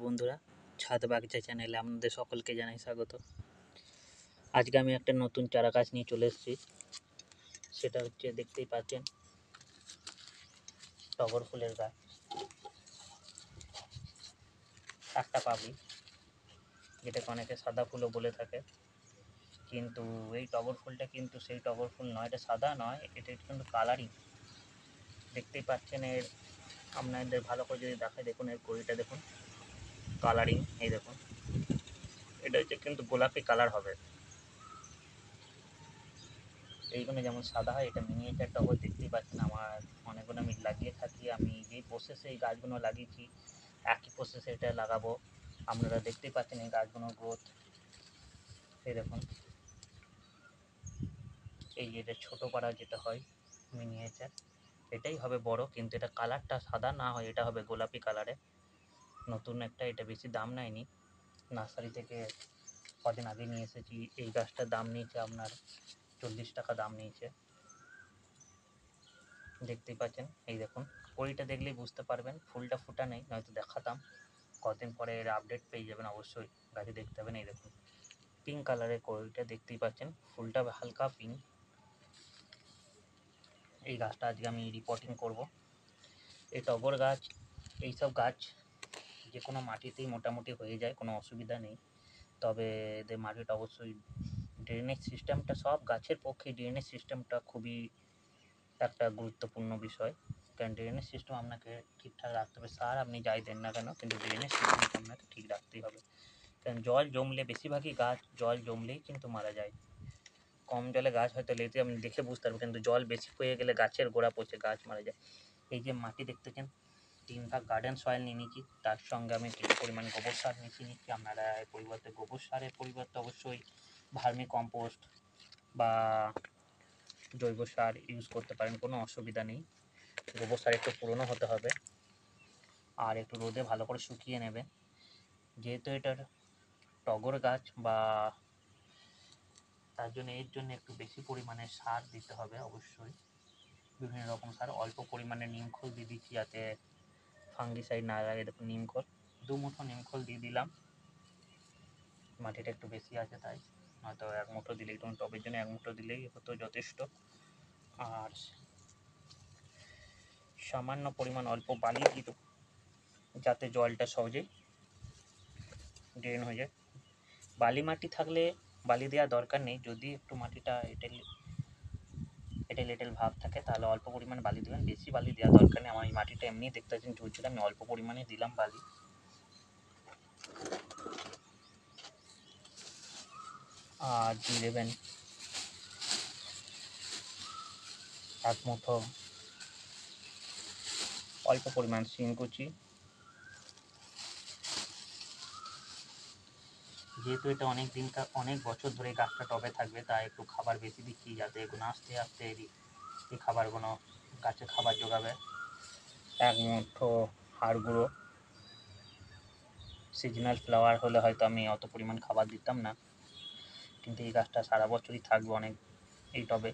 বন্ধুরা, ছাদ বাগিচা চ্যানেলে আপনাদের সকলকে জানাই স্বাগত। আজকে আমি একটা নতুন চারা গাছ নিয়ে চলে এসেছি। সেটা হচ্ছে, দেখতেই পাচ্ছেন, টগর ফুলের গাছ। একটা পাবলি, যেটাকে অনেকে সাদা ফুলও বলে থাকে, কিন্তু এই টগর ফুলটা কিন্তু সেই টগর ফুল নয়, এটা সাদা নয়, এটা কিন্তু কালারিং। দেখতেই পাচ্ছেন, আপনাদের ভালো করে যদি দেখায়, দেখুন এর কড়িটা দেখুন, কালারিং। এই দেখুন, এটা হচ্ছে কিন্তু গোলাপি কালার হবে। এইগুলো যেমন সাদা হয়, এটা মিনিয়েচার টগর। দেখতেই পাচ্ছেন, আমার অনেকগুলো আমি লাগিয়ে থাকি। আমি যেই প্রসেসে এই গাছগুলো লাগিয়েছি, একই প্রসেসে এটা লাগাবো। আপনারা দেখতেই পাচ্ছেন এই গাছগুলোর গ্রোথ। এই দেখুন, এই যে এটা ছোটো পাড়া যেটা হয় মিনিয়েচার, এটাই হবে বড়, কিন্তু এটা কালারটা সাদা না হয়, এটা হবে গোলাপি কালারে। নতুন একটা, এটা বেশি দাম নেয়নি, নার্সারি থেকে কদিন আগে নিয়ে এসেছি। এই গাছটার দাম নিয়েছে আপনার 40 টাকা দাম নিয়েছে। দেখতেই পাচ্ছেন, এই দেখুন, কড়িটা দেখলেই বুঝতে পারবেন, ফুলটা ফুটা নেই, নয়তো দেখাতাম। কদিন পরে এর আপডেট পেয়ে যাবেন, অবশ্যই গাছে দেখতে পাবেন। এই দেখুন, পিঙ্ক কালারের কড়িটা দেখতেই পাচ্ছেন, ফুলটা হালকা পিঙ্ক। এই গাছটা আজকে আমি রিপোর্টিং করব। এই টগর গাছ, এইসব গাছ যে কোনো মাটিতেই মোটামুটি হয়ে যায়, কোনো অসুবিধা নেই। তবে এদের মাটিটা অবশ্যই, ড্রেনেজ সিস্টেমটা, সব গাছের পক্ষে ড্রেনেজ সিস্টেমটা খুবই একটা গুরুত্বপূর্ণ বিষয়। কারণ ড্রেনেজ সিস্টেম আপনাকে ঠিকঠাক রাখতে হবে। সার আপনি যাই দেন না কেন, কিন্তু ড্রেনেজ সিস্টেমটা আপনাকে ঠিক রাখতেই হবে। কারণ জল জমলে, বেশিরভাগই গাছ জল জমলেই কিন্তু মারা যায়। কম জলে গাছ হয়তো লেতে আপনি দেখে বুঝতে পারবেন, কিন্তু জল বেশি হয়ে গেলে গাছের গোড়া পচে গাছ মারা যায়। এই যে মাটি দেখতেছেন, 3 ভাগ গার্ডেন সয়েল নিয়ে নিচ্ছি, তার সঙ্গে আমি কিছু পরিমাণ গোবর সার মিশিয়ে নিচ্ছি। আপনারা এর পরিবর্তে, গোবর সারের পরিবর্তে অবশ্যই ভার্মি কম্পোস্ট বা জৈব সার ইউজ করতে পারেন, কোনো অসুবিধা নেই। গোবর সার একটু পুরনো হতে হবে, আর একটু রোদে ভালো করে শুকিয়ে নেবেন। যেহেতু এটার টগর গাছ, বা তার জন্য এর জন্য একটু বেশি পরিমাণে সার দিতে হবে অবশ্যই। বিভিন্ন রকম সার, অল্প পরিমাণে নিমখোল দিয়ে দিচ্ছি যাতে ফাঙ্গিসাইড না লাগে। দেখুন, নিমখোল 2 মুঠো নিমখোল দিয়ে দিলাম। মাটিটা একটু বেশি আছে তাই, হয়তো 1 মুঠো দিলেই, তখন টবের জন্য 1 মুঠো দিলেই হতো যথেষ্ট। আর সামান্য পরিমাণ অল্প বালি দিয়ে দেবো, যাতে জলটা সহজেই ড্রেন হয়ে যায়। বালি মাটি থাকলে বালি দেওয়ার দরকার নেই। যদি একটু মাটিটা এঁটেল এঁটেল ভাব থাকে, তাহলে অল্প পরিমাণে বালি দেবেন, বেশি বালি দেওয়ার দরকার নেই। আমার এই মাটিটা এমনি দেখতে পাচ্ছেন ঝুরঝুরে, আমি অল্প পরিমাণে দিলাম বালি। আর দিয়ে দেবেন 1 মুঠো অল্প পরিমাণ শিংকুচি। যেহেতু এটা অনেক বছর ধরে গাছটা টবে থাকবে, তাই একটু খাবার বেশি দিচ্ছি, যাতে এগুলো আস্তে আস্তে এই খাবারগুলো গাছে খাবার যোগাবে। 1 মুঠো হাড় গুঁড়ো। সিজনাল ফ্লাওয়ার হলে হয়তো আমি অত পরিমাণ খাবার দিতাম না, কিন্তু এই গাছটা সারা বছরই থাকবে অনেক এই টবে।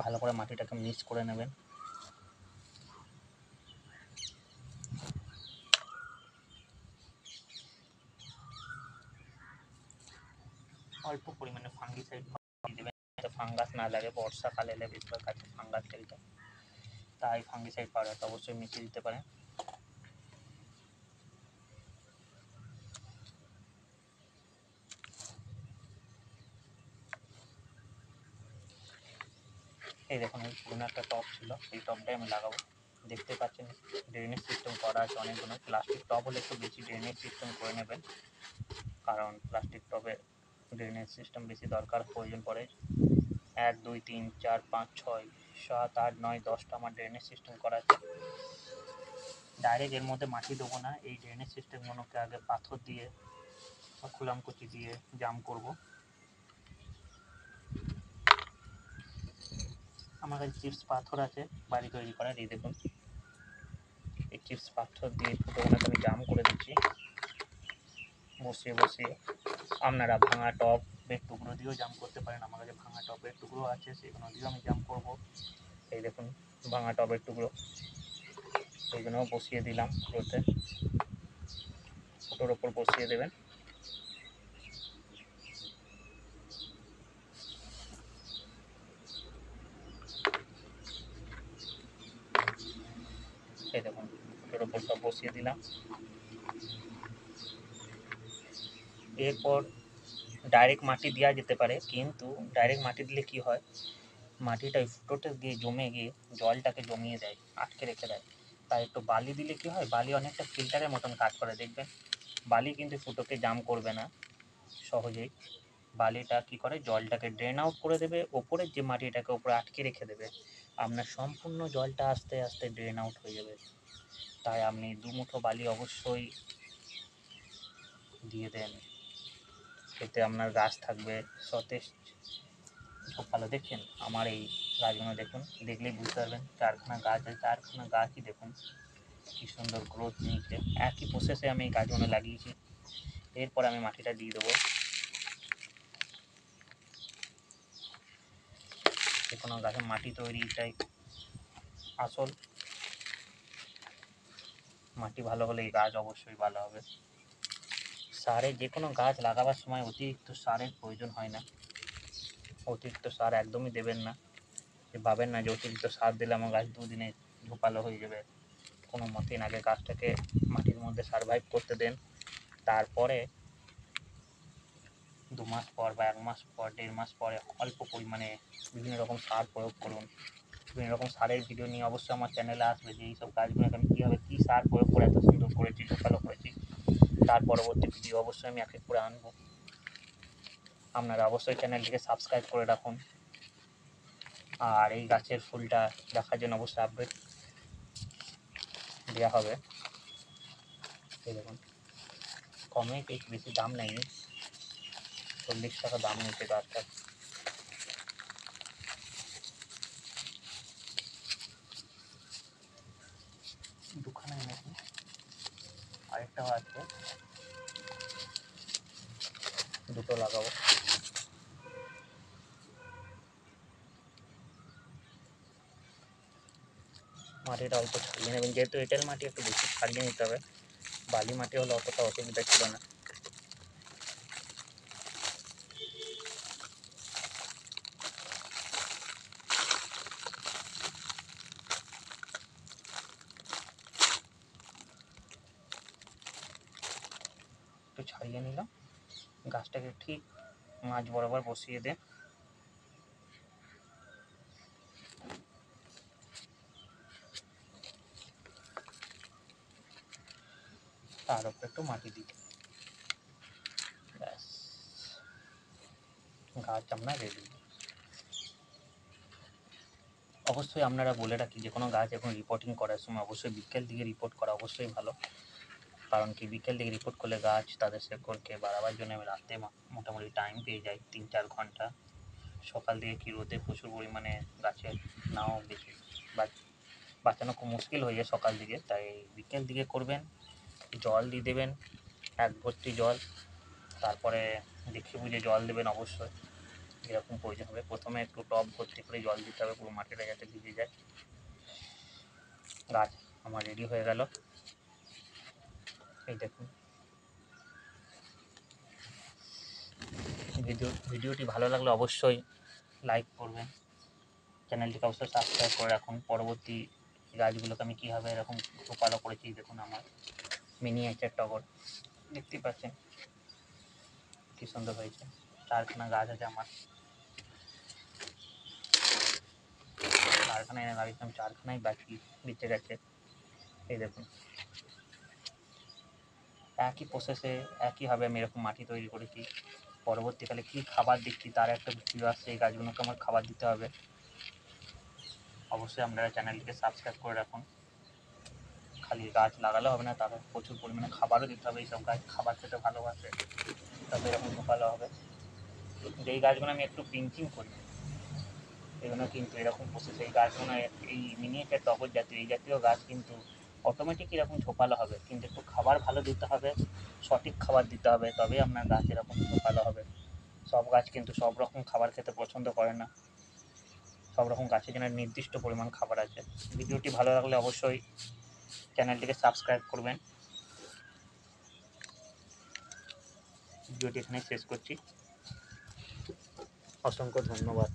ভালো করে মাটিটাকে মিক্স করে নেবেন। অল্প পরিমাণে ফাঙ্গিসাইড দিয়ে দেবেন, যাতে ফাঙ্গাস না লাগে। বর্ষাকালে এলে বেশিরভাগ গাছে ফাঙ্গাস লেগে যায়, তাই ফাঙ্গিসাইড পাউডারটা অবশ্যই মিশিয়ে দিতে পারেন। এই দেখুন, এই পুরোনো একটা টব ছিল, এই টবটাই আমি লাগাবো। দেখতে পাচ্ছেন ড্রেনেজ সিস্টেম করা আছে অনেকগুলো। প্লাস্টিক টব হলে একটু বেশি ড্রেনেজ সিস্টেম করে নেবেন, কারণ প্লাস্টিক টবে ড্রেনেজ সিস্টেম বেশি দরকার, প্রয়োজন পড়ে। 1 2 3 4 5 6 7 8 9 10টা আমার ড্রেনেজ সিস্টেম করা আছে। ডাইরেক্ট এর মধ্যে মাটি দেবো না, এই ড্রেনেজ সিস্টেমগুলোকে আগে পাথর দিয়ে বা খুলামকুচি দিয়ে জাম করব। আমার কাছে চিপস পাথর আছে বাড়ি তৈরি করার। এই দেখুন, এই চিপস পাথর দিয়ে ফুটোগুলোকে আমি জাম করে দিচ্ছি বসিয়ে। আপনারা ভাঙা টবের টুকরো দিয়েও জাম করতে পারেন, আমার কাছে ভাঙা টবের টুকরো আছে, সেগুলো দিয়েও আমি জাম করব। এই দেখুন, ভাঙা টবের টুকরো। এই জন্য বসিয়ে দিলাম ফুটোতে, ফুটোর ওপর বসিয়ে দেবেন। এই দেখুন ফুটোর ওপর সব বসিয়ে দিলাম। এরপর ডাইরেক্ট মাটি দেওয়া যেতে পারে, কিন্তু ডাইরেক্ট মাটি দিলে কি হয়, মাটিটা ওই ফুটোতে গিয়ে জমে গিয়ে জলটাকে জমিয়ে দেয়, আটকে রেখে দেয়। তাই একটু বালি দিলে কি হয়, বালি অনেকটা ফিল্টারের মতন কাজ করে, দেখবেন বালি কিন্তু ফুটোকে জাম করবে না সহজেই। বালিটা কি করে, জলটাকে ড্রেন আউট করে দেবে, ওপরের যে মাটিটাকে ওপরে আটকে রেখে দেবে, আপনার সম্পূর্ণ জলটা আস্তে আস্তে ড্রেন আউট হয়ে যাবে। তাই আপনি 2 মুঠো বালি অবশ্যই দিয়ে দেন, এতে আপনার গাছ থাকবে সতেজ ঝোপালো। দেখছেন আমার এই গাছগুলো, দেখুন দেখলেই বুঝতে পারবেন, 4খানা গাছ আছে, 4খানা গাছই দেখুন কি সুন্দর গ্রোথ নিয়েছে। একই প্রসেসে আমি এই গাছগুলো লাগিয়েছি। এরপর আমি মাটিটা দিয়ে দেবো। যে কোনো গাছের মাটি তৈরিটাই আসল, মাটি ভালো হলে এই গাছ অবশ্যই ভালো হবে। সারে যে কোনো গাছ লাগাবার সময় অতিরিক্ত সারের প্রয়োজন হয় না, অতিরিক্ত সার একদমই দেবেন না। যে ভাবেন না যে অতিরিক্ত সার দিলে আমার গাছ 2 দিনে ঝোপালো হয়ে যাবে, কোনো মতেই না। আগে গাছটাকে মাটির মধ্যে সারভাইভ করতে দেন, তারপরে 2 মাস পর বা 1 মাস পর 1.5 মাস পরে অল্প পরিমাণে বিভিন্ন রকম সার প্রয়োগ করুন। বিভিন্ন রকম সারের ভিডিও নিয়ে অবশ্যই আমার চ্যানেলে আসবে, যে এইসব গাছগুলোকে আমি কীভাবে কী সার প্রয়োগ করে এত সুন্দর করেছি, ঝোপালো করেছি। তার পরবর্তী ভিডিও অবশ্যই আমি এক এক করে আনবো। আপনারা অবশ্যই চ্যানেলটিকে সাবস্ক্রাইব করে রাখুন, আর এই গাছের ফুলটা দেখার জন্য অবশ্যই আপডেট দেওয়া হবে। এই দেখুন কমে বেশি দাম নেয়নি, 40 টাকা দাম নিচ্ছে গাছটা। দুখানা এনেছি, আরেকটাও আছে, দুটো লাগাবো। মাটিটা অল্প ছাড়িয়ে নেবেন, যেহেতু এঁটেল মাটি একটু বেশি ছাড়িয়ে নিতে হবে, বালি মাটি হলে অতটা অসুবিধা ছিল না। একটু ছাড়িয়ে নিলাম, গাছটাকে ঠিক মাঝ বরাবর বসিয়ে দেন। তার উপরে একটু মাটি দিতে, ব্যাস গাছ আপনার রেডি। অবশ্যই আপনারা বলে রাখি, যে কোনো গাছ এখন রিপোর্টিং করার সময় অবশ্যই বিকেল দিকে রিপোর্ট করা অবশ্যই ভালো। কারণ কি, বিকেল দিকে রিপোর্ট করলে গাছ তাদের শেকড়কে বাড়াবার জন্য রাতে মোটামুটি টাইম পেয়ে যায় 3-4 ঘন্টা। সকাল দিকে কি রোদে প্রচুর পরিমাণে গাছের নাও বেশি বাঁচানো খুব মুশকিল হয়ে যায় সকাল দিকে, তাই বিকেল দিকে করবেন। জল দিয়ে দেবেন 1 ভর্তি জল, তারপরে দেখে বুঝে জল দেবেন অবশ্যই, যেরকম প্রয়োজন হবে। প্রথমে একটু টব ভর্তি করে জল দিতে হবে, পুরো মাটিটা যাতে ভিজে যায়। গাছ আমার রেডি হয়ে গেল, এই দেখুন। ভিডিওটি ভালো লাগলে অবশ্যই লাইক করবেন, চ্যানেলটিকে অবশ্যই সাবস্ক্রাইব করে রাখুন। পরবর্তী গাছগুলোকে আমি কীভাবে এরকম ঝোপালো করেছি, দেখুন আমার মিনিয়েচার টগর, দেখতেই পাচ্ছেন কী সুন্দর হয়েছে। 4খানা গাছ আছে আমার, 4খানা এনে লাগিয়েছিলাম, 4খানাই বাকি বেঁচে গেছে। এই দেখুন একই প্রসেসে একইভাবে আমি এরকম মাটি তৈরি করেছি। পরবর্তীকালে কী খাবার দিচ্ছি তার একটা ভিডিও আসছে, এই গাছগুলোকে আমার খাবার দিতে হবে। অবশ্যই আপনারা চ্যানেলটিকে সাবস্ক্রাইব করে রাখুন। খালি গাছ লাগালে হবে না, তাদের প্রচুর পরিমাণে খাবারও দিতে হবে। এইসব গাছ খাবার খেতে ভালোবাসে, তবে এরকম ভালো হবে। যেই গাছগুলো আমি একটু পিঞ্চিং করি, এগুলো কিন্তু এরকম প্রসেস, এই গাছগুলো এই মিনিয়েচার টগর জাতীয় এই জাতীয় গাছ কিন্তু অটোমেটিক এরকম ঝোপালো হবে, কিন্তু একটু খাবার ভালো দিতে হবে, সঠিক খাবার দিতে হবে, তবেই আপনার গাছ এরকম ঝোপালো হবে। সব গাছ কিন্তু সব রকম খাবার খেতে পছন্দ করে না, সব রকম গাছের জন্য নির্দিষ্ট পরিমাণ খাবার আছে। ভিডিওটি ভালো লাগলে অবশ্যই চ্যানেলটিকে সাবস্ক্রাইব করবেন। ভিডিওটি এখানে শেষ করছি। অসংখ্য ধন্যবাদ।